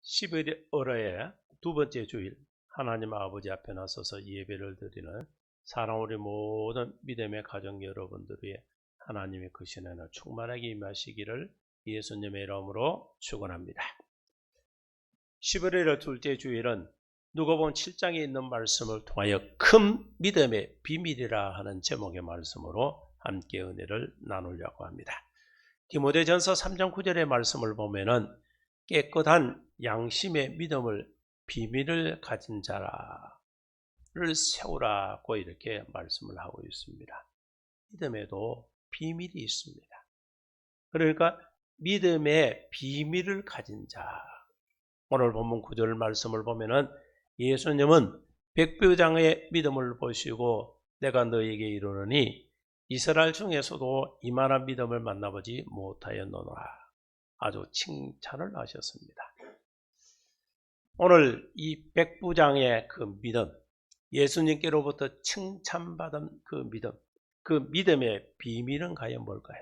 11월의 두 번째 주일 하나님 아버지 앞에 나서서 예배를 드리는 사랑 우리 모든 믿음의 가정 여러분들이 하나님의 그 신에는 충만하게 임하시기를 예수님의 이름으로 축원합니다. 11월의 둘째 주일은 누가복음 7장에 있는 말씀을 통하여 큰 믿음의 비밀이라 하는 제목의 말씀으로 함께 은혜를 나누려고 합니다. 디모데전서 3장 9절의 말씀을 보면은 깨끗한 양심의 믿음을 비밀을 가진 자를 세우라고 이렇게 말씀을 하고 있습니다. 믿음에도 비밀이 있습니다. 그러니까 믿음의 비밀을 가진 자. 오늘 본문 9절 말씀을 보면은 예수님은 백부장의 믿음을 보시고 내가 너에게 이르노니 이스라엘 중에서도 이만한 믿음을 만나보지 못하였노라. 아주 칭찬을 하셨습니다. 오늘 이 백부장의 그 믿음, 예수님께로부터 칭찬받은 그 믿음의 비밀은 과연 뭘까요?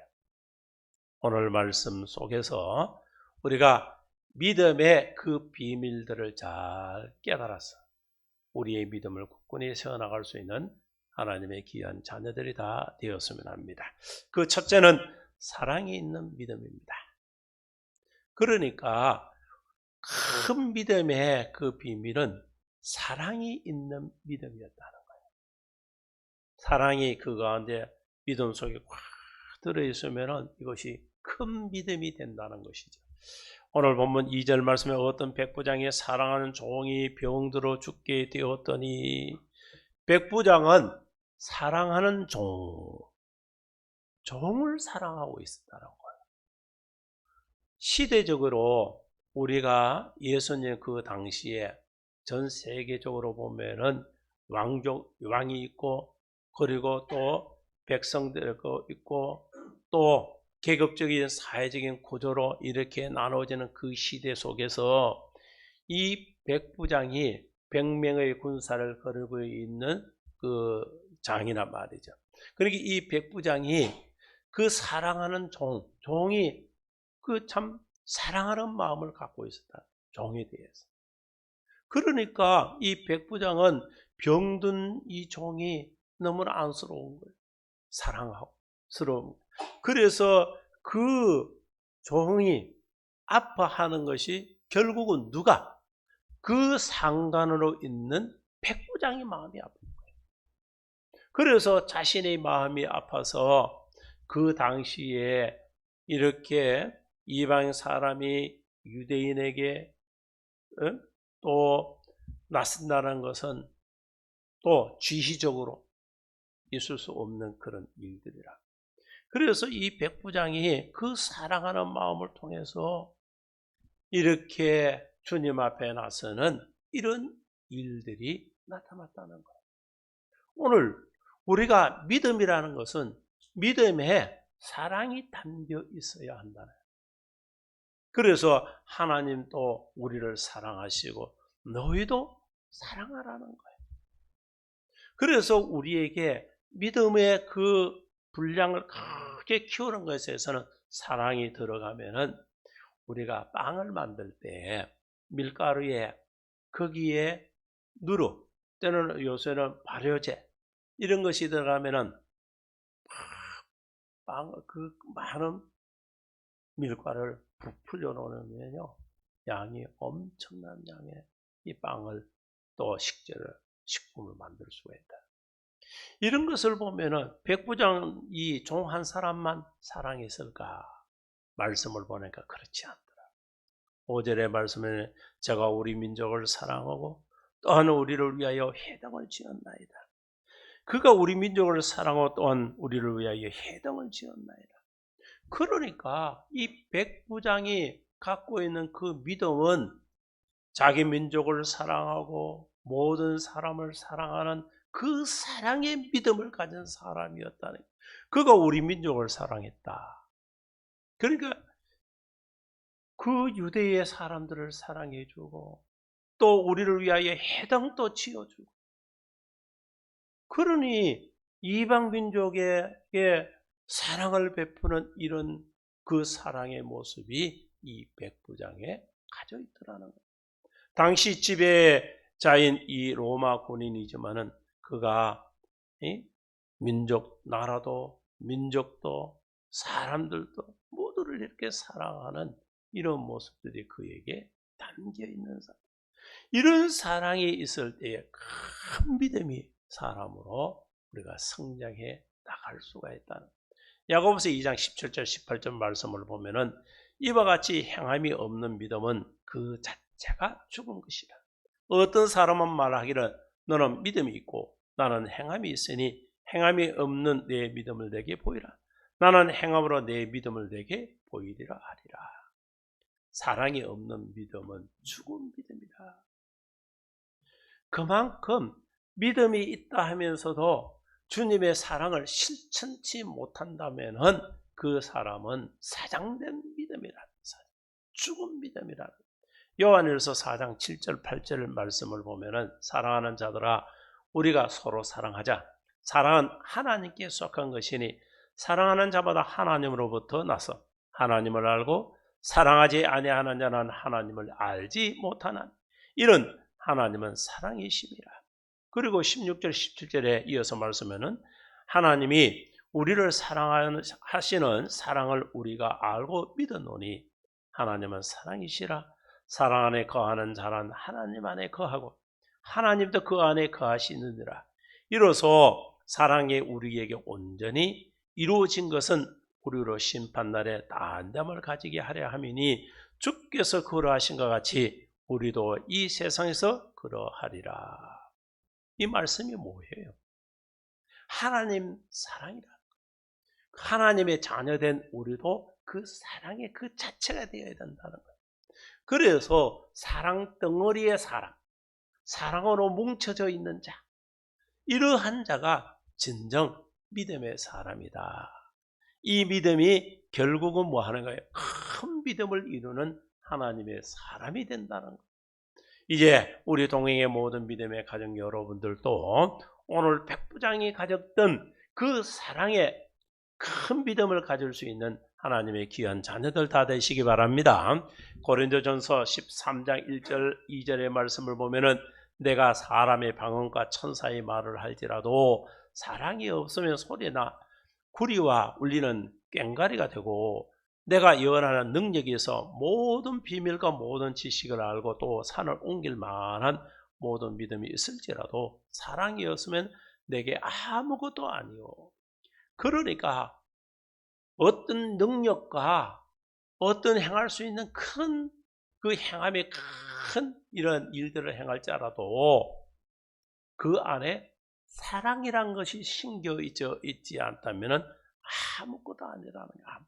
오늘 말씀 속에서 우리가 믿음의 그 비밀들을 잘 깨달아서 우리의 믿음을 굳건히 세워나갈 수 있는 하나님의 귀한 자녀들이 다 되었으면 합니다. 그 첫째는 사랑이 있는 믿음입니다. 그러니까 큰 믿음의 그 비밀은 사랑이 있는 믿음이었다는 거예요. 사랑이 그 가운데 믿음 속에 꽉 들어있으면 이것이 큰 믿음이 된다는 것이죠. 오늘 본문 2절 말씀에 어떤 백부장이 사랑하는 종이 병들어 죽게 되었더니 백부장은 사랑하는 종을 사랑하고 있었다는 거예요. 시대적으로 우리가 예수님 그 당시에 전 세계적으로 보면은 왕이 있고 그리고 또 백성들 있고 또 계급적인 사회적인 구조로 이렇게 나눠지는 그 시대 속에서 이 백부장이 100명의 군사를 거르고 있는 그 장이란 말이죠. 그러니까 이 백부장이 그 사랑하는 종이 그 참 사랑하는 마음을 갖고 있었다. 종에 대해서. 그러니까 이 백부장은 병든 이 종이 너무나 안쓰러운 거예요. 사랑하고 스러운 거예요. 그래서 그 종이 아파하는 것이 결국은 누가? 그 상관으로 있는 백부장의 마음이 아픈 거예요. 그래서 자신의 마음이 아파서 그 당시에 이렇게 이방 사람이 유대인에게 또 나선다는 것은 또 지시적으로 있을 수 없는 그런 일들이라. 그래서 이 백부장이 그 사랑하는 마음을 통해서 이렇게 주님 앞에 나서는 이런 일들이 나타났다는 거예요. 오늘 우리가 믿음이라는 것은 믿음에 사랑이 담겨 있어야 한다는 거예요. 그래서 하나님도 우리를 사랑하시고 너희도 사랑하라는 거예요. 그래서 우리에게 믿음의 그 분량을 크게 키우는 것에서는 사랑이 들어가면은 우리가 빵을 만들 때 밀가루에 거기에 누루 때는 요새는 발효제 이런 것이 들어가면은 그 많은 밀가루를 부풀려 놓으면요 양이 엄청난 양의 이 빵을 또 식품을 만들 수가 있다. 이런 것을 보면은 백부장 이 종 한 사람만 사랑했을까? 말씀을 보니까 그렇지 않더라. 5절의 말씀에 제가 우리 민족을 사랑하고 또한 우리를 위하여 회당을 지었나이다. 그가 우리 민족을 사랑하고 또한 우리를 위하여 회당을 지었나이다. 그러니까 이 백부장이 갖고 있는 그 믿음은 자기 민족을 사랑하고 모든 사람을 사랑하는 그 사랑의 믿음을 가진 사람이었다는 거예요. 그가 우리 민족을 사랑했다. 그러니까 그 유대의 사람들을 사랑해주고 또 우리를 위하여 회당도 지어주고 그러니 이방 민족에게 사랑을 베푸는 이런 그 사랑의 모습이 이 백부장에 가져 있더라는 거예요. 당시 지배자인 이 로마 군인이지만은 그가 민족, 나라도, 민족도, 사람들도 모두를 이렇게 사랑하는 이런 모습들이 그에게 담겨 있는 사람. 이런 사랑이 있을 때에 큰 믿음이 사람으로 우리가 성장해 나갈 수가 있다는. 야고보서 2장 17절 18절 말씀을 보면은 이와 같이 행함이 없는 믿음은 그 자체가 죽은 것이라. 어떤 사람은 말하기를 너는 믿음이 있고 나는 행함이 있으니 행함이 없는 내 믿음을 내게 보이라. 나는 행함으로 내 믿음을 내게 보이리라 하리라. 사랑이 없는 믿음은 죽은 믿음이다. 그만큼 믿음이 있다 하면서도 주님의 사랑을 실천치 못한다면 그 사람은 사장된 믿음이라. 죽은 믿음이라. 요한일서 4장 7절 8절 말씀을 보면은 사랑하는 자들아 우리가 서로 사랑하자. 사랑은 하나님께 속한 것이니 사랑하는 자마다 하나님으로부터 나서 하나님을 알고 사랑하지 아니하는 자는 하나님을 알지 못하나. 이런 하나님은 사랑이심이라. 그리고 16절 17절에 이어서 말씀하면 하나님이 우리를 사랑하시는 사랑을 우리가 알고 믿었노니 하나님은 사랑이시라. 사랑 안에 거하는 자는 하나님 안에 거하고 하나님도 그 안에 거하시느니라. 이로써 사랑이 우리에게 온전히 이루어진 것은 우리로 심판날에 담담을 가지게 하려 함이니 주께서 그러하신 것 같이 우리도 이 세상에서 그러하리라. 이 말씀이 뭐예요? 하나님 사랑이라. 하나님의 자녀된 우리도 그 사랑의 그 자체가 되어야 된다는 거예요. 그래서 사랑 덩어리의 사랑으로 뭉쳐져 있는 자, 이러한 자가 진정 믿음의 사람이다. 이 믿음이 결국은 뭐 하는 거예요? 큰 믿음을 이루는 하나님의 사람이 된다는 거예요. 이제 우리 동행의 모든 믿음의 가정 여러분들도 오늘 백부장이 가졌던 그 사랑에 큰 믿음을 가질 수 있는 하나님의 귀한 자녀들 다 되시기 바랍니다. 고린도전서 13장 1절 2절의 말씀을 보면은 내가 사람의 방언과 천사의 말을 할지라도 사랑이 없으면 소리나 구리와 울리는 꽹과리가 되고 내가 예언하는 능력이 있어 모든 비밀과 모든 지식을 알고 또 산을 옮길 만한 모든 믿음이 있을지라도 사랑이 없으면 내게 아무것도 아니요. 그러니까 어떤 능력과 어떤 행할 수 있는 큰 그 행함의 큰 이런 일들을 행할지라도 그 안에 사랑이란 것이 심겨 있지 않다면 아무것도 아니라는 거야.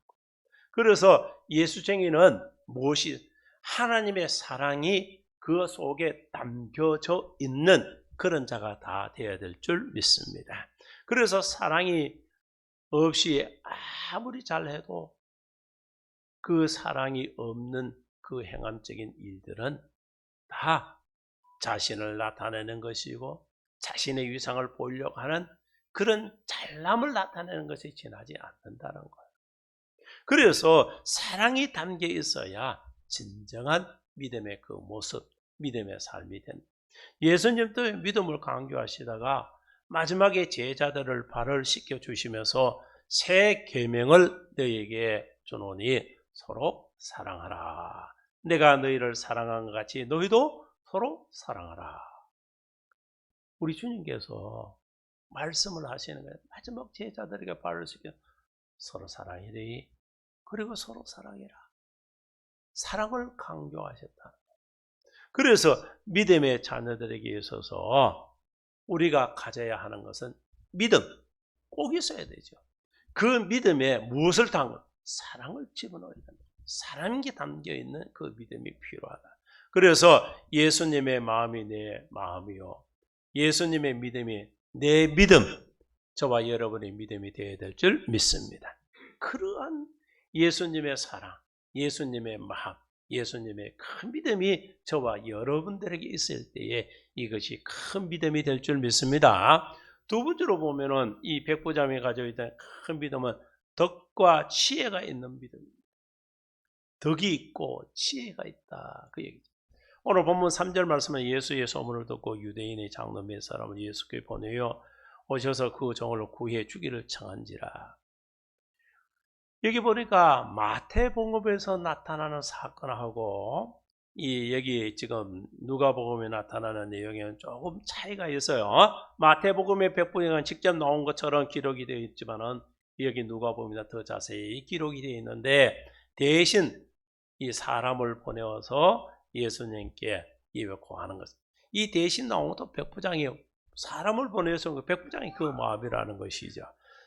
그래서 예수쟁이는 무엇이 하나님의 사랑이 그 속에 담겨져 있는 그런 자가 다 되어야 될 줄 믿습니다. 그래서 사랑이 없이 아무리 잘해도 그 사랑이 없는 그 행함적인 일들은 다 자신을 나타내는 것이고 자신의 위상을 보이려고 하는 그런 잘남을 나타내는 것에 지나지 않는다는 거예요. 그래서 사랑이 담겨 있어야 진정한 믿음의 그 모습, 믿음의 삶이 된다. 예수님도 믿음을 강조하시다가 마지막에 제자들을 발을 씻겨 주시면서 새 계명을 너희에게 주노니 서로 사랑하라. 내가 너희를 사랑한 것 같이 너희도 서로 사랑하라. 우리 주님께서 말씀을 하시는 거예요. 마지막 제자들에게 발을 씻겨 서로 사랑이래. 그리고 서로 사랑해라. 사랑을 강조하셨다. 그래서 믿음의 자녀들에게 있어서 우리가 가져야 하는 것은 믿음 꼭 있어야 되죠. 그 믿음에 무엇을 담고 사랑을 집어넣어야 된다. 사랑이 담겨있는 그 믿음이 필요하다. 그래서 예수님의 마음이 내 마음이요 예수님의 믿음이 내 믿음, 저와 여러분의 믿음이 되어야 될 줄 믿습니다. 그러한 예수님의 사랑, 예수님의 마음, 예수님의 큰 믿음이 저와 여러분들에게 있을 때에 이것이 큰 믿음이 될 줄 믿습니다. 두 번째로 보면은 이 백부장이 가지고 있던 큰 믿음은 덕과 지혜가 있는 믿음입니다. 덕이 있고 지혜가 있다. 그 얘기죠. 오늘 본문 3절 말씀은 예수의 소문을 듣고 유대인의 장로 몇 사람을 예수께 보내어 오셔서 그 종을 구해 주기를 청한지라. 여기 보니까 마태복음에서 나타나는 사건하고 여기 지금 누가복음에 나타나는 내용에는 조금 차이가 있어요. 마태복음의 백부장은 직접 나온 것처럼 기록이 되어 있지만은 여기 누가복음이나 더 자세히 기록이 되어 있는데, 대신 이 사람을 보내어서 예수님께 예배하는 것. 이 대신 나온 것도 백부장이에요. 사람을 보내서 백부장이 그 마음이라는 것이죠.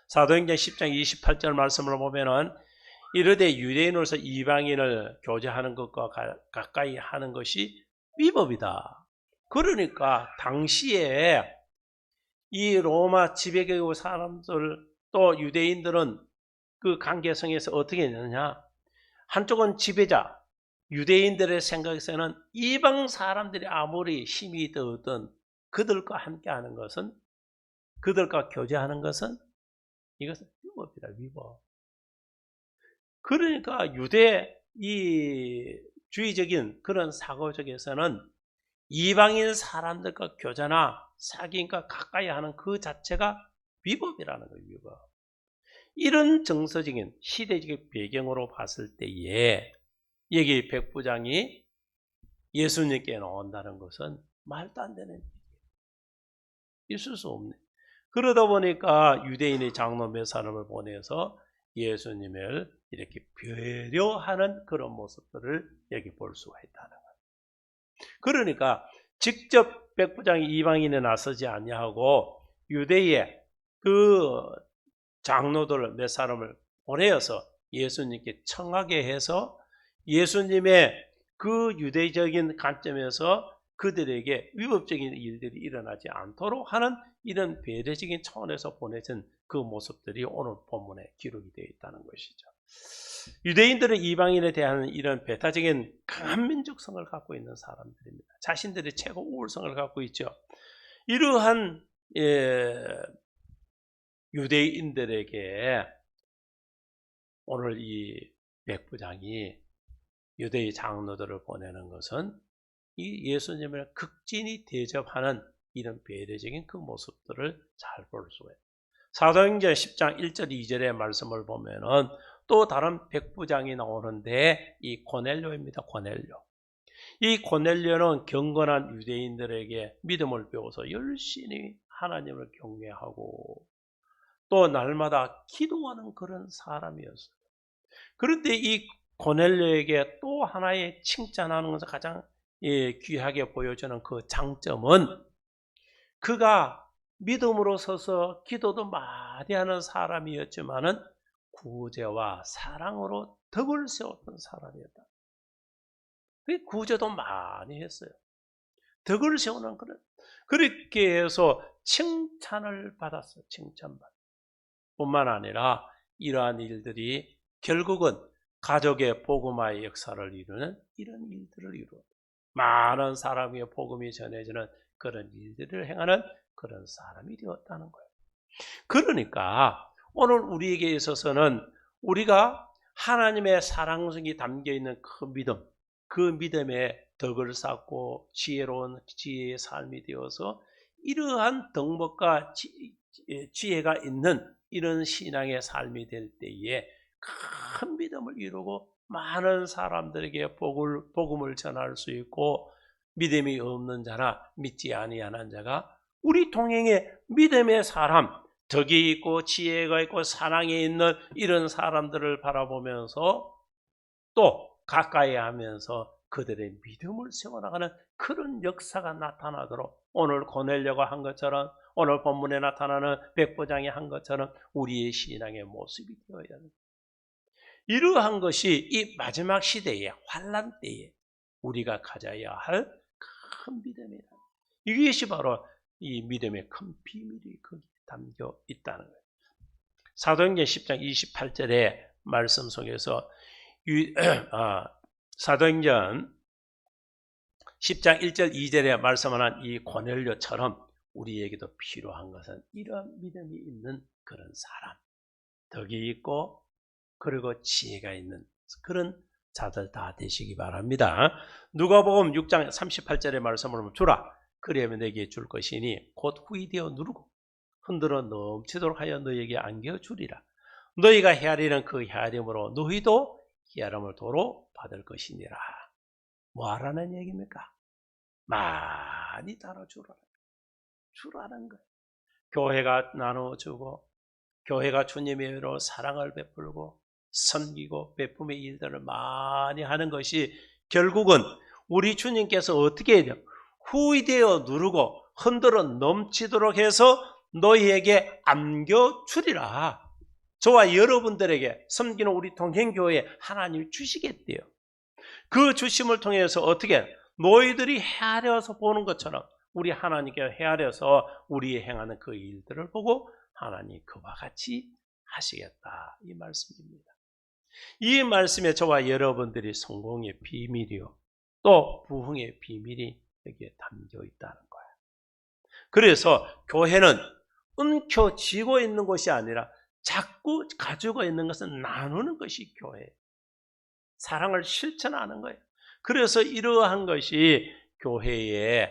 사도행전 10장 28절 말씀을 보면은 이르되 유대인으로서 이방인을 교제하는 것과 가까이 하는 것이 위법이다. 그러니까 당시에 이 로마 지배계급 사람들 또 유대인들은 그 관계성에서 어떻게 했느냐? 한쪽은 지배자, 유대인들의 생각에서는 이방 사람들이 아무리 힘이 더든 그들과 함께하는 것은, 그들과 교제하는 것은 이것은 위법이다, 위법. 그러니까 유대 이 주의적인 그런 사고적에서는 이방인 사람들과 교제나 사귐과 가까이 하는 그 자체가 위법이라는 거예요, 위법. 이런 정서적인 시대적인 배경으로 봤을 때에 여기 백부장이 예수님께 나온다는 것은 말도 안 되는 일이에요. 있을 수 없네. 그러다 보니까 유대인의 장로 몇 사람을 보내서 예수님을 이렇게 배려하는 그런 모습들을 여기 볼 수가 있다는 거예요. 그러니까 직접 백부장이 이방인에 나서지 아니하고 유대의 그 장로들 몇 사람을 보내어서 예수님께 청하게 해서 예수님의 그 유대적인 관점에서 그들에게 위법적인 일들이 일어나지 않도록 하는 이런 배려적인 차원에서 보내진 그 모습들이 오늘 본문에 기록이 되어 있다는 것이죠. 유대인들은 이방인에 대한 이런 배타적인 강한 민족성을 갖고 있는 사람들입니다. 자신들의 최고 우월성을 갖고 있죠. 이러한 유대인들에게 오늘 이 백부장이 유대의 장로들을 보내는 것은 이 예수님을 극진히 대접하는 이런 배려적인 그 모습들을 잘 볼 수가 있어요. 사도행전 10장 1절 2절의 말씀을 보면은 또 다른 백부장이 나오는데 이 고넬료입니다. 고넬료. 이 고넬료는 경건한 유대인들에게 믿음을 배워서 열심히 하나님을 경외하고 또 날마다 기도하는 그런 사람이었어요. 그런데 이 고넬료에게 또 하나의 칭찬하는 것을 가장 귀하게 보여주는 그 장점은 그가 믿음으로 서서 기도도 많이 하는 사람이었지만은 구제와 사랑으로 덕을 세웠던 사람이었다. 그 구제도 많이 했어요. 덕을 세우는 그런, 그렇게 해서 칭찬을 받았어요. 칭찬받. 뿐만 아니라 이러한 일들이 결국은 가족의 복음화의 역사를 이루는 이런 일들을 이루어 많은 사람의 복음이 전해지는 그런 일들을 행하는 그런 사람이 되었다는 거예요. 그러니까 오늘 우리에게 있어서는 우리가 하나님의 사랑성이 담겨있는 그 믿음, 그 믿음에 덕을 쌓고 지혜로운 지혜의 삶이 되어서 이러한 덕목과 지혜가 있는 이런 신앙의 삶이 될 때에 큰 믿음을 이루고 많은 사람들에게 복음을 전할 수 있고 믿음이 없는 자나 믿지 아니하는 자가 우리 동행의 믿음의 사람, 덕이 있고 지혜가 있고 사랑이 있는 이런 사람들을 바라보면서 또 가까이 하면서 그들의 믿음을 세워나가는 그런 역사가 나타나도록 오늘 고넬료가 한 것처럼 오늘 본문에 나타나는 백부장이 한 것처럼 우리의 신앙의 모습이 되어야 합니다. 이러한 것이 이 마지막 시대의 환난 때에 우리가 가져야 할 큰 믿음이다. 이것이 바로 이 믿음의 큰 비밀이 거기에 담겨 있다는 거예요. 사도행전 10장 28절의 말씀 속에서 사도행전 10장 1절 2절에 말씀하는 이 고넬료처럼 우리에게도 필요한 것은 이런 믿음이 있는 그런 사람, 덕이 있고 그리고 지혜가 있는 그런 자들 다 되시기 바랍니다. 누가복음 6장 38절의 말씀을 보면 주라 그리하면 내게 줄 것이니 곧 후이되어 누르고 흔들어 넘치도록 하여 너희에게 안겨주리라. 너희가 헤아리는 그 헤아림으로 너희도 헤아림을 도로 받을 것이니라. 뭐 하라는 얘기입니까? 많이 주라는 거예요. 교회가 나눠주고 교회가 주님의 의로 사랑을 베풀고 섬기고 베품의 일들을 많이 하는 것이 결국은 우리 주님께서 어떻게 해야 돼요? 후이되어 누르고 흔들어 넘치도록 해서 너희에게 안겨주리라. 저와 여러분들에게 섬기는 우리 동행교회에 하나님이 주시겠대요. 그 주심을 통해서 어떻게 너희들이 헤아려서 보는 것처럼 우리 하나님께 헤아려서 우리 행하는 그 일들을 보고 하나님 그와 같이 하시겠다 이 말씀입니다. 이 말씀에 저와 여러분들이 성공의 비밀이요 또 부흥의 비밀이 여기에 담겨 있다는 거예요. 그래서 교회는 움켜쥐고 있는 것이 아니라 자꾸 가지고 있는 것은 나누는 것이 교회예요. 사랑을 실천하는 거예요. 그래서 이러한 것이 교회에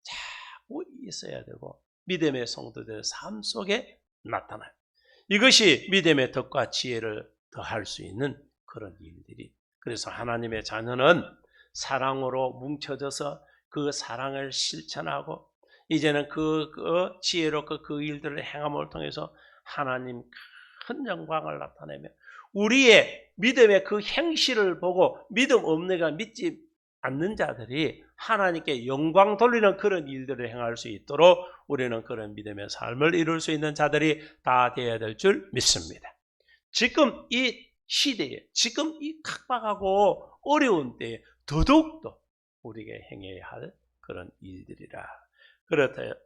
자꾸 있어야 되고 믿음의 성도들의 삶 속에 나타나요. 이것이 믿음의 덕과 지혜를 더할 수 있는 그런 일들이. 그래서 하나님의 자녀는 사랑으로 뭉쳐져서 그 사랑을 실천하고 이제는 그 지혜롭고 그 일들을 행함을 통해서 하나님 큰 영광을 나타내며 우리의 믿음의 그 행실을 보고 믿음 없는 가 믿지 않는 자들이 하나님께 영광 돌리는 그런 일들을 행할 수 있도록 우리는 그런 믿음의 삶을 이룰 수 있는 자들이 다 되어야 될 줄 믿습니다. 지금 이 시대에 지금 이 각박하고 어려운 때에 더더욱더 우리에게 행해야 할 그런 일들이라.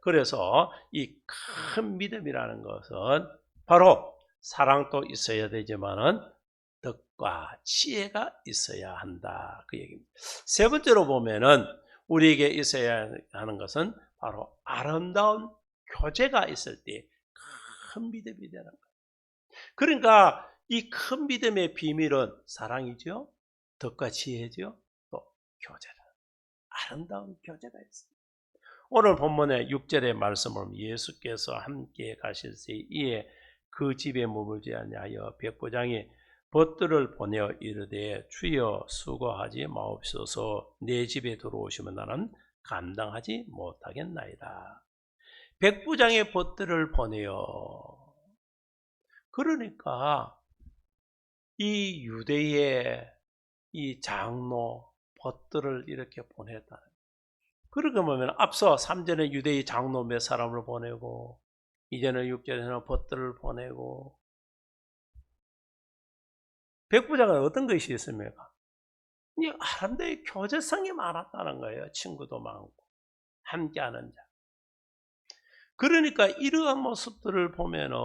그래서 이 큰 믿음이라는 것은 바로 사랑도 있어야 되지만은 덕과 지혜가 있어야 한다. 그 얘기입니다. 세 번째로 보면은 우리에게 있어야 하는 것은 바로 아름다운 교제가 있을 때 큰 믿음이 되는 거예요. 그러니까 이 큰 믿음의 비밀은 사랑이죠. 덕과 지혜죠. 또 교제다. 아름다운 교제가 있습니다. 오늘 본문의 6절의 말씀을 예수께서 함께 가실새 이에 그 집에 머물지 아니하여 백부장이 벗들을 보내어 이르되 주여 수고하지 마옵소서 내 집에 들어오시면 나는 감당하지 못하겠나이다. 백부장의 벗들을 보내어 그러니까 이 유대의 이 장로 벗들을 이렇게 보냈다. 그렇게 보면 앞서 3절에 유대의 장로 몇 사람을 보내고 이제는 6절에는 벗들을 보내고 백부장은 어떤 것이 있습니까? 이 아름다운 교제성이 많았다는 거예요. 친구도 많고 함께하는 자. 그러니까 이러한 모습들을 보면은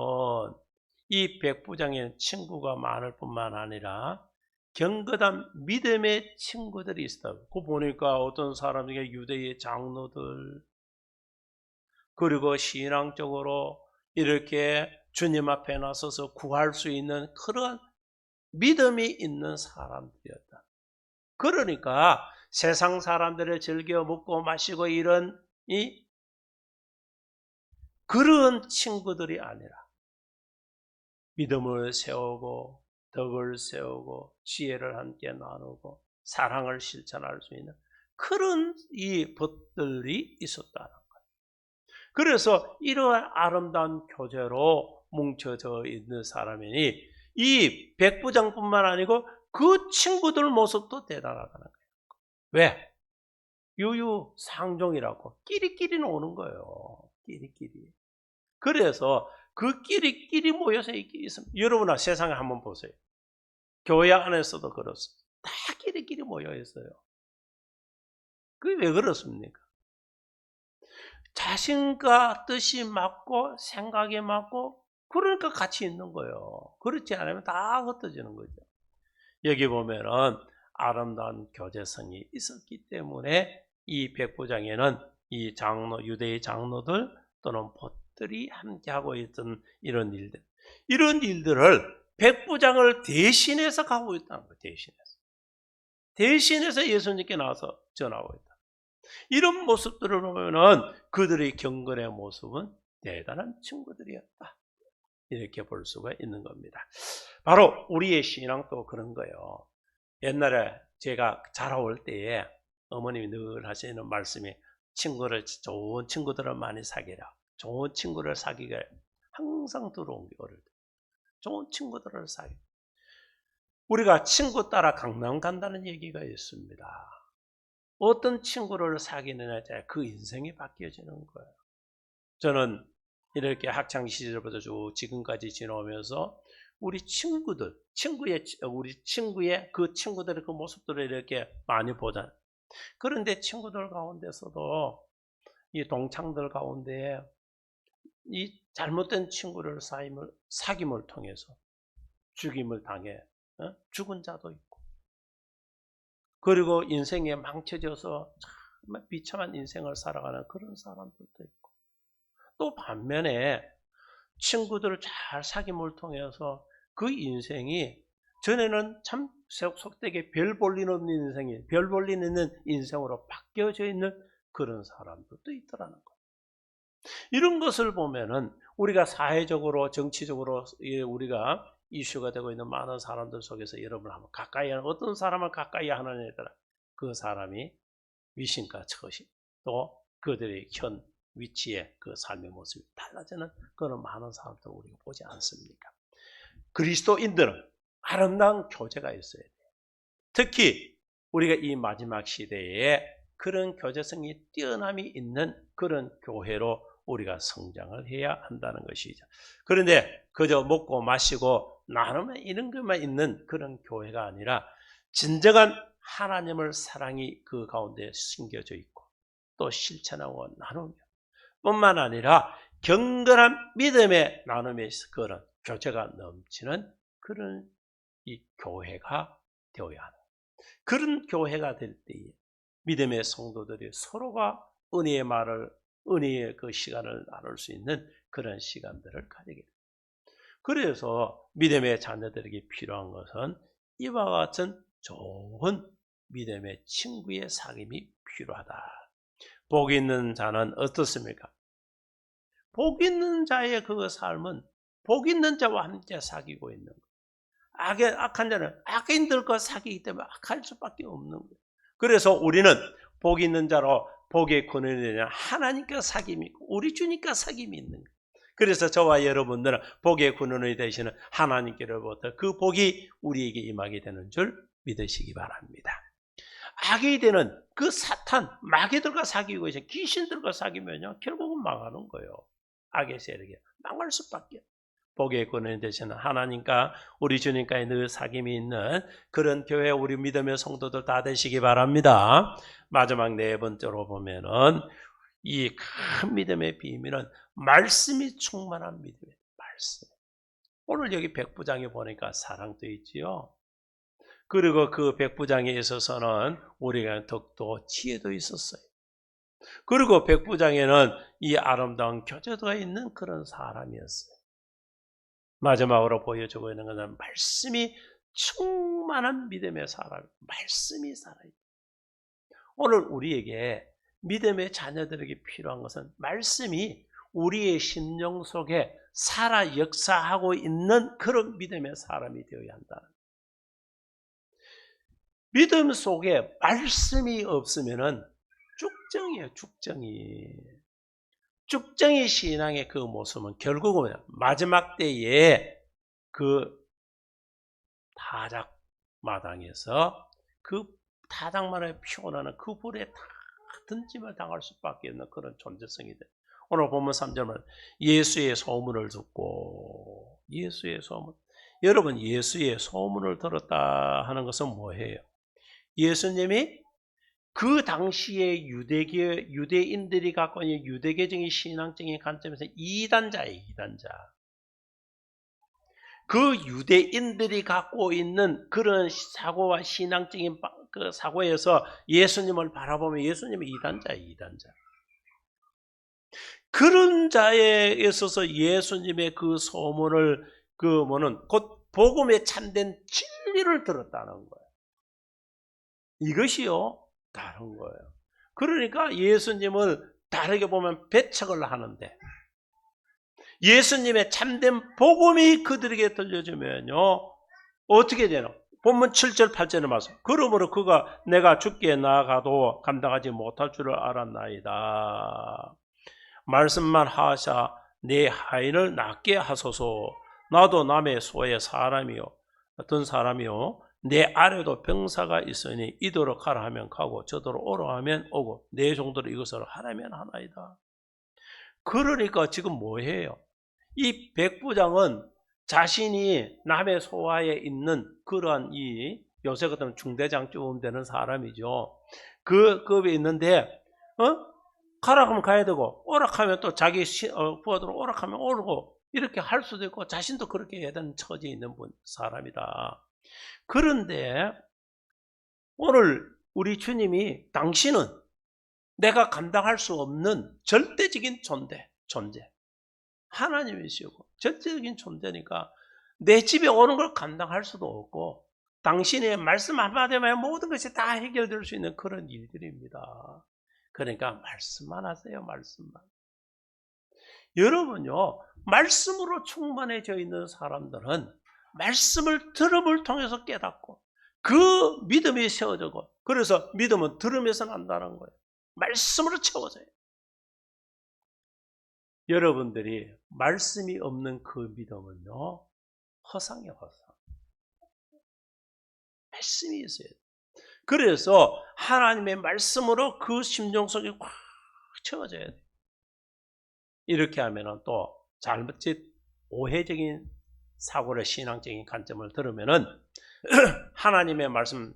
이 백부장의 친구가 많을 뿐만 아니라 경건한 믿음의 친구들이 있어요. 그 보니까 어떤 사람이 유대의 장로들 그리고 신앙적으로 이렇게 주님 앞에 나서서 구할 수 있는 그런 믿음이 있는 사람들이었다. 그러니까 세상 사람들을 즐겨 먹고 마시고 이런 그런 친구들이 아니라 믿음을 세우고 덕을 세우고 지혜를 함께 나누고 사랑을 실천할 수 있는 그런 이 법들이 있었다는 거예요. 그래서 이러한 아름다운 교제로 뭉쳐져 있는 사람이니 이 백부장뿐만 아니고 그 친구들 모습도 대단하다는 거예요. 왜? 유유상종이라고 끼리끼리 노는 거예요. 끼리끼리. 그래서 그 끼리끼리 모여서 있습니다. 여러분아 세상에 한번 보세요. 교회 안에서도 그렇습니다. 다 끼리끼리 모여 있어요. 그게 왜 그렇습니까? 자신과 뜻이 맞고 생각이 맞고 그러니까 같이 있는 거예요. 그렇지 않으면 다 흩어지는 거죠. 여기 보면은 아름다운 교제성이 있었기 때문에 이 백부장에는 이 장로, 유대의 장로들 또는 벗들이 함께하고 있던 이런 일들을 백부장을 대신해서 가고 있다는 거예요. 대신해서. 대신해서 예수님께 나와서 전하고 있다. 이런 모습들을 보면은 그들의 경건의 모습은 대단한 친구들이었다. 이렇게 볼 수가 있는 겁니다. 바로 우리의 신앙도 그런 거예요. 옛날에 제가 자라올 때에 어머님이 늘 하시는 말씀이 좋은 친구들을 많이 사귀라. 좋은 친구를 사귀게 항상 들어온 게 어릴 때. 좋은 친구들을 사귀. 우리가 친구 따라 강남 간다는 얘기가 있습니다. 어떤 친구를 사귀느냐에 따라 그 인생이 바뀌어지는 거예요. 저는 이렇게 학창 시절부터 쭉 지금까지 지나오면서 우리 친구들, 우리 친구의 그 친구들의 그 모습들을 이렇게 많이 보잖아요. 그런데 친구들 가운데서도 이 동창들 가운데 이 잘못된 친구를 사귐을 통해서 죽임을 당해 죽은 자도 있고, 그리고 인생에 망쳐져서 정말 비참한 인생을 살아가는 그런 사람들도 있고, 또 반면에 친구들을 잘 사귐을 통해서 그 인생이 전에는 참 속되게 별 볼 일 없는 인생이 별 볼 일 있는 인생으로 바뀌어져 있는 그런 사람들도 있더라는 거예요. 이런 것을 보면은 우리가 사회적으로 정치적으로 우리가 이슈가 되고 있는 많은 사람들 속에서 여러분 한번 어떤 사람을 가까이 하느냐에 따라 그 사람이 위신과 처신 또 그들의 현 위치에 그 삶의 모습이 달라지는 그런 많은 사람들 우리가 보지 않습니까? 그리스도인들은 아름다운 교제가 있어야 돼요. 특히 우리가 이 마지막 시대에 그런 교제성이 뛰어남이 있는 그런 교회로 우리가 성장을 해야 한다는 것이죠. 그런데 그저 먹고 마시고 나누면 이런 것만 있는 그런 교회가 아니라 진정한 하나님을 사랑이 그 가운데 숨겨져 있고 또 실천하고 나누며 뿐만 아니라 경건한 믿음의 나눔의 그런 교제가 넘치는 그런 이 교회가 되어야 하는, 그런 교회가 될 때에 믿음의 성도들이 서로가 은혜의 그 시간을 나눌 수 있는 그런 시간들을 가지게 됩니다. 그래서 믿음의 자녀들에게 필요한 것은 이와 같은 좋은 믿음의 친구의 사귐이 필요하다. 복 있는 자는 어떻습니까? 복 있는 자의 그 삶은 복 있는 자와 함께 사귀고 있는 거예요. 악한 자는 악인들과 사귀기 때문에 악할 수밖에 없는 거예요. 그래서 우리는 복 있는 자로 복의 근원이 되냐 하나님과 사귐이 있고 우리 주님과 사귐이 있는 거예요. 그래서 저와 여러분들은 복의 근원이 되시는 하나님께로부터 그 복이 우리에게 임하게 되는 줄 믿으시기 바랍니다. 악이 되는 그 사탄, 마귀들과 사귀고 있어요. 귀신들과 사귀면요 결국은 망하는 거예요. 악의 세력이 망할 수밖에. 복의 근원이 되시는 하나님과 우리 주님과의 늘 사귐이 있는 그런 교회 우리 믿음의 성도들 다 되시기 바랍니다. 마지막 네 번째로 보면은 이 큰 믿음의 비밀은 말씀이 충만한 믿음이에요. 말씀. 오늘 여기 백부장에 보니까 사랑도 있지요. 그리고 그 백부장에 있어서는 우리가 덕도 지혜도 있었어요. 그리고 백부장에는 이 아름다운 교제도가 있는 그런 사람이었어요. 마지막으로 보여주고 있는 것은 말씀이 충만한 믿음의 사람, 말씀이 살아있다. 오늘 우리에게 믿음의 자녀들에게 필요한 것은 말씀이 우리의 심령 속에 살아 역사하고 있는 그런 믿음의 사람이 되어야 한다. 믿음 속에 말씀이 없으면은 쭉정이에요, 쭉정이. 쭉정이 신앙의 그 모습은 결국은 마지막 때에 그 타작마당에서 그 타작마당에 피어나는 그 불에 다 던짐을 당할 수밖에 없는 그런 존재성이 돼. 오늘 본문 3절은 예수의 소문을 듣고, 예수의 소문. 여러분, 예수의 소문을 들었다 하는 것은 뭐예요? 예수님이 그 당시에 유대인들이 갖고 있는 유대계적인 신앙적인 관점에서 이단자예요, 이단자. 그 유대인들이 갖고 있는 그런 사고와 신앙적인 그 사고에서 예수님을 바라보면 예수님이 이단자예요, 이단자. 그런 자에 있어서 예수님의 그 소문을 곧 복음에 참된 진리를 들었다는 거예요. 이것이요 다른 거예요. 그러니까 예수님을 다르게 보면 배척을 하는데 예수님의 참된 복음이 그들에게 들려주면요 어떻게 되노? 본문 7절 8절의 말씀. 그러므로 그가 내가 죽게 나아가도 감당하지 못할 줄을 알았나이다. 말씀만 하샤 내 하인을 낫게 하소서. 나도 남의 소의 사람이요 어떤 사람이요 내 아래도 병사가 있으니 이도로 가라 하면 가고 저도로 오라 하면 오고 내 종대로 이것을 하라면 하나이다. 그러니까 지금 뭐해요? 이 백부장은 자신이 남의 소하에 있는 그러한 이 요새 같은 중대장쯤 되는 사람이죠. 그 급에 있는데 가라 하면 가야 되고 오락하면 또 자기 부하들은 오락하면 오르고 이렇게 할 수도 있고 자신도 그렇게 해야 되는 처지에 있는 사람이다. 그런데 오늘 우리 주님이 당신은 내가 감당할 수 없는 절대적인 존재 하나님이시고 절대적인 존재니까 내 집에 오는 걸 감당할 수도 없고 당신의 말씀 한마디면 모든 것이 다 해결될 수 있는 그런 일들입니다. 그러니까 말씀만 하세요. 말씀만. 여러분요 말씀으로 충만해져 있는 사람들은 말씀을 들음을 통해서 깨닫고 그 믿음이 세워지고 그래서 믿음은 들음에서 난다는 거예요. 말씀으로 채워져요. 여러분들이 말씀이 없는 그 믿음은요 허상이에요. 허상. 말씀이 있어야 돼요. 그래서 하나님의 말씀으로 그 심정 속에 꽉 채워져야 돼요. 이렇게 하면은 또 잘못짓 오해적인 사고를 신앙적인 관점을 들으면은 하나님의 말씀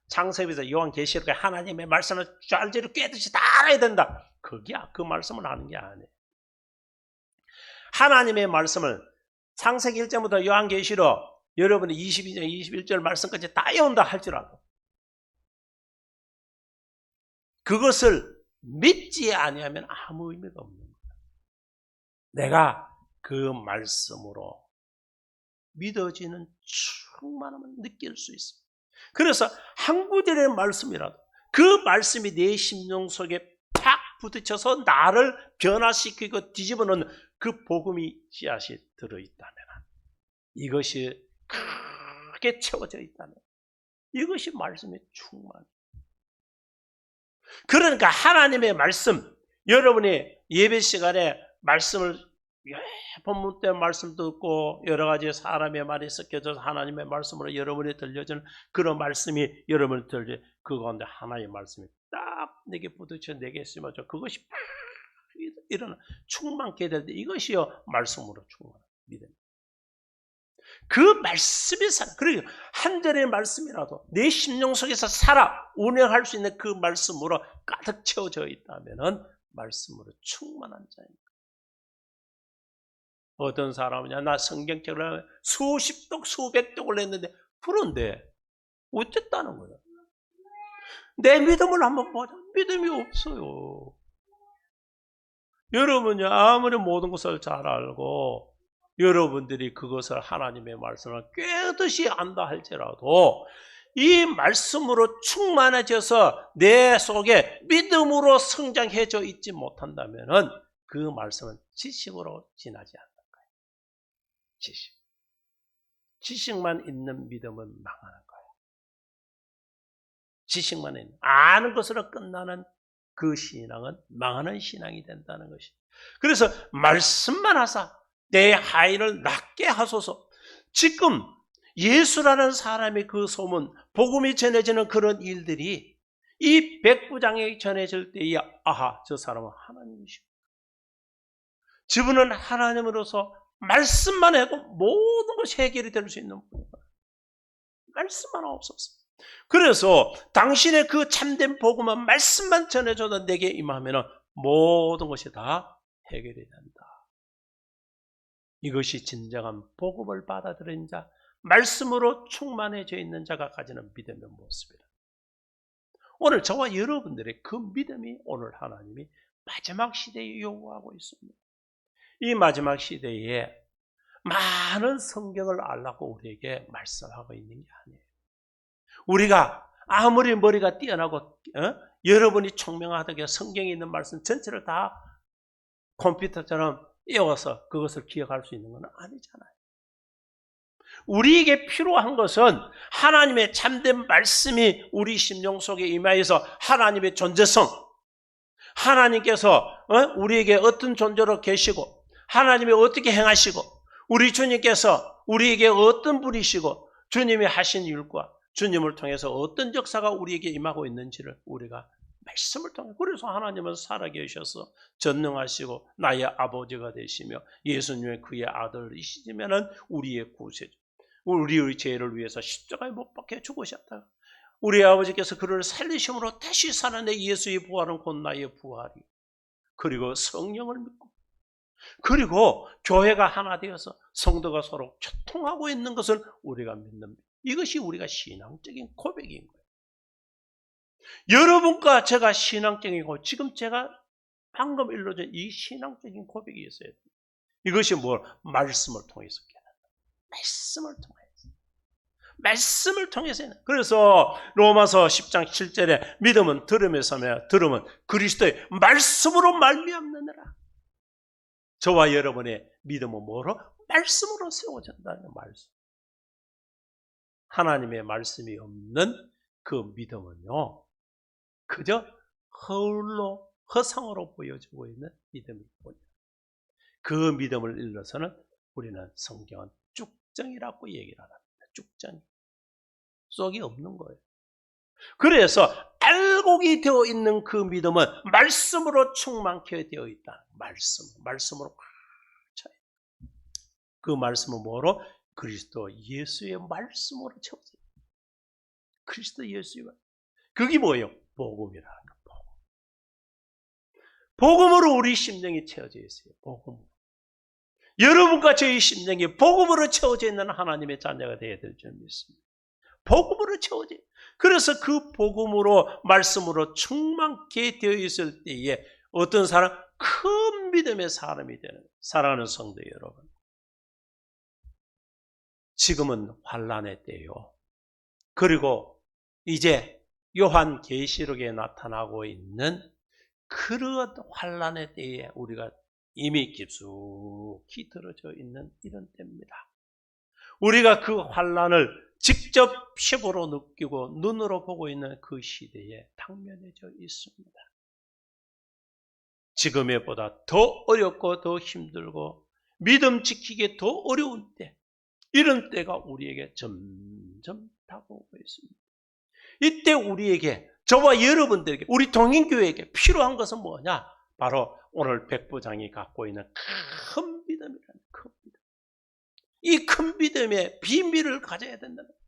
창세기에서 요한계시록에 하나님의 말씀을 짤지로 꿰듯이 다 알아야 된다. 그 말씀을 아는 게 아니에요. 하나님의 말씀을 창세기 1절부터 요한계시록 여러분이 22절 21절 말씀까지 다 외운다 할지라도 그것을 믿지 아니하면 아무 의미가 없는 거예요. 내가 그 말씀으로 믿어지는 충만함을 느낄 수 있습니다. 그래서 한 구절의 말씀이라도 그 말씀이 내 심령 속에 팍 부딪혀서 나를 변화시키고 뒤집어놓는 그 복음이 씨앗이 들어있다면 이것이 크게 채워져 있다면 이것이 말씀의 충만. 그러니까 하나님의 말씀 여러분이 예배 시간에 말씀을 본문 때 말씀 듣고 여러 가지 사람의 말이 섞여져서 하나님의 말씀으로 여러분이 들려주는 그런 말씀이 여러분을 들려 그 가운데 하나의 말씀이 딱 내게 부딪혀 내게 심어져 그것이 팍 일어나 충만케 될 때 이것이요 말씀으로 충만한 믿음. 그 말씀이 살아. 그리고 한 절의 말씀이라도 내 심령 속에서 살아 운행할 수 있는 그 말씀으로 가득 채워져 있다면은 말씀으로 충만한 자입니다. 어떤 사람이냐 나 성경책을 수십 독 수백 독을 했는데 그런데 어쨌다는 거예요. 내 믿음을 한번 보자. 믿음이 없어요. 여러분이 아무리 모든 것을 잘 알고 여러분들이 그것을 하나님의 말씀을 깨끗이 안다 할지라도 이 말씀으로 충만해져서 내 속에 믿음으로 성장해져 있지 못한다면 그 말씀은 지식으로 지나지 않는 거예요. 지식만 있는 믿음은 망하는 거예요. 지식만 있는 아는 것으로 끝나는 그 신앙은 망하는 신앙이 된다는 것이. 그래서 말씀만 하사 내 하인을 낫게 하소서. 지금 예수라는 사람의 그 소문, 복음이 전해지는 그런 일들이 이 백부장에게 전해질 때에 아하 저 사람은 하나님이시고 저분은 하나님으로서 말씀만 해도 모든 것이 해결이 될 수 있는 분이다. 말씀만 없었어. 그래서 당신의 그 참된 복음만 말씀만 전해줘도 내게 임하면 모든 것이 다 해결이 된다. 이것이 진정한 복음을 받아들인 자, 말씀으로 충만해져 있는 자가 가지는 믿음의 모습이다. 오늘 저와 여러분들의 그 믿음이 오늘 하나님이 마지막 시대에 요구하고 있습니다. 이 마지막 시대에 많은 성경을 알라고 우리에게 말씀하고 있는 게 아니에요. 우리가 아무리 머리가 뛰어나고 여러분이 총명하다고 성경에 있는 말씀 전체를 다 컴퓨터처럼 외워서 그것을 기억할 수 있는 건 아니잖아요. 우리에게 필요한 것은 하나님의 참된 말씀이 우리 심령 속에 임하여서 하나님의 존재성, 하나님께서 우리에게 어떤 존재로 계시고 하나님이 어떻게 행하시고 우리 주님께서 우리에게 어떤 분이시고 주님이 하신 일과 주님을 통해서 어떤 역사가 우리에게 임하고 있는지를 우리가 말씀을 통해, 그래서 하나님은 살아계셔서 전능하시고 나의 아버지가 되시며 예수님의 그의 아들이시면은 우리의 구세주, 우리의 죄를 위해서 십자가에 못 박혀 죽으셨다. 우리 아버지께서 그를 살리심으로 다시 살아내 예수의 부활은 곧 나의 부활이. 그리고 성령을 믿고, 그리고 교회가 하나 되어서 성도가 서로 교통하고 있는 것을 우리가 믿는, 이것이 우리가 신앙적인 고백인 거예요. 여러분과 제가 신앙적이고 지금 제가 방금 일러준 이 신앙적인 고백이 있어야 돼요. 이것이 뭘? 말씀을 통해서 깨닫는, 말씀을 통해서. 그래서 로마서 10장 7절에 믿음은 들음에서며 들음은 그리스도의 말씀으로 말미암느니라. 저와 여러분의 믿음은 뭐로? 말씀으로 세워진다는 말씀. 하나님의 말씀이 없는 그 믿음은요, 그저 허울로, 허상으로 보여지고 있는 믿음일 뿐이에요. 그 믿음을 일러서는 우리는 성경은 쭉정이라고 얘기를 합니다. 쭉정. 쏙이 없는 거예요. 그래서 알곡이 되어 있는 그 믿음은 말씀으로 충만케 되어 있다. 말씀으로 꽉 차요. 그 말씀은 뭐로? 그리스도 예수의 말씀으로 채워져요. 그리스도 예수의 말씀. 그게 뭐예요? 복음이라는 거. 복음으로 우리 심령이 채워져 있어요. 복음으로. 여러분과 저희 심령이 복음으로 채워져 있는 하나님의 자녀가 되어야 될 줄 믿습니다. 복음으로 채워져. 그래서 그 복음으로 말씀으로 충만케 되어 있을 때에 어떤 사람? 큰 믿음의 사람이 되는, 사랑하는 성도 여러분, 지금은 환난의 때요. 그리고 이제 요한계시록에 나타나고 있는 그런 환난의 때에 우리가 이미 깊숙이 들어져 있는 이런 때입니다. 우리가 그 환난을 직접 피부로 느끼고 눈으로 보고 있는 그 시대에 당면해져 있습니다. 지금의 보다 더 어렵고 더 힘들고 믿음 지키기 더 어려운 때, 이런 때가 우리에게 점점 다가오고 있습니다. 이때 우리에게, 저와 여러분들에게, 우리 동행교회에게 필요한 것은 뭐냐? 바로 오늘 백부장이 갖고 있는 큰 믿음이라는, 큰 믿음. 이 큰 믿음의 비밀을 가져야 된다는 거예요.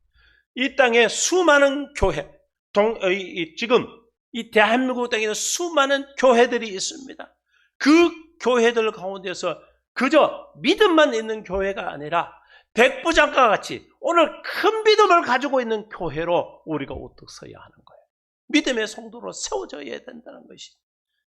이 땅에 수많은 교회, 지금 이 대한민국 땅에는 수많은 교회들이 있습니다. 그 교회들 가운데서 그저 믿음만 있는 교회가 아니라 백부장과 같이 오늘 큰 믿음을 가지고 있는 교회로 우리가 우뚝 서야 하는 거예요. 믿음의 성도로 세워져야 된다는 것이.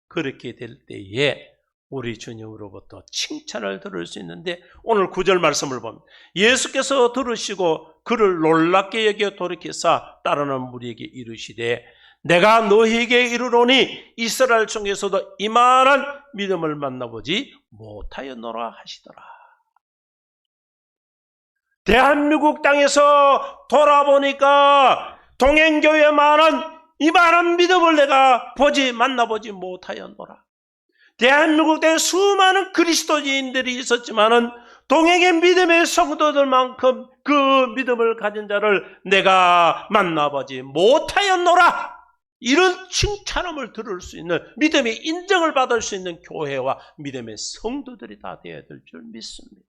그렇게 될 때에 우리 주님으로부터 칭찬을 들을 수 있는데, 오늘 9절 말씀을 보면 예수께서 들으시고 그를 놀랍게 여겨 돌이켜사 따르는 무리에게 이르시되 내가 너희에게 이르노니 이스라엘 중에서도 이만한 믿음을 만나보지 못하였노라 하시더라. 대한민국 땅에서 돌아보니까 동행교회만한 이만한 믿음을 내가 만나보지 못하였노라. 대한민국 땅에 수많은 그리스도인들이 있었지만은 동행의 믿음의 성도들만큼 그 믿음을 가진 자를 내가 만나보지 못하였노라. 이런 칭찬음을 들을 수 있는, 믿음의 인정을 받을 수 있는 교회와 믿음의 성도들이 다 되어야 될 줄 믿습니다.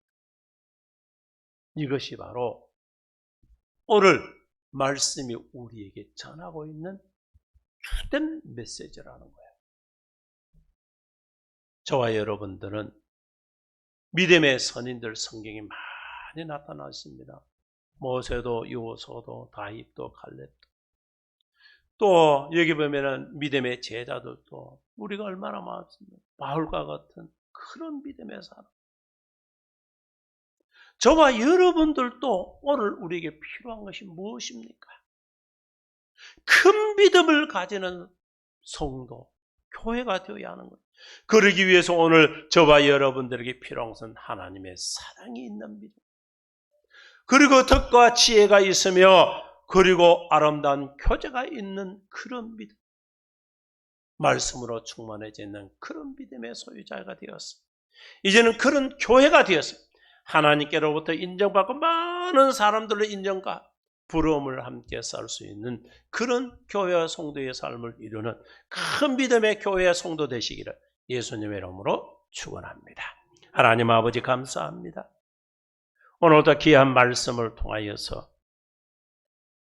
이것이 바로 오늘 말씀이 우리에게 전하고 있는 주된 메시지라는 거예요. 저와 여러분들은 믿음의 선인들 성경에 많이 나타났습니다. 모세도 여호수아도 다윗도 갈렙도, 또 여기 보면은 믿음의 제자들도 우리가 얼마나 많습니까? 바울과 같은 그런 믿음의 사람. 저와 여러분들도 오늘 우리에게 필요한 것이 무엇입니까? 큰 믿음을 가지는 성도, 교회가 되어야 하는 거예요. 그러기 위해서 오늘 저와 여러분들에게 필요한 것은 하나님의 사랑이 있는 믿음. 그리고 덕과 지혜가 있으며 그리고 아름다운 교제가 있는 그런 믿음. 말씀으로 충만해져 있는 그런 믿음의 소유자가 되었습니다. 이제는 그런 교회가 되었습니다. 하나님께로부터 인정받고 많은 사람들로 인정과 부러움을 함께 살 수 있는 그런 교회와 성도의 삶을 이루는 큰 믿음의 교회와 성도 되시기를 예수님의 이름으로 축원합니다. 하나님 아버지 감사합니다. 오늘도 귀한 말씀을 통하여서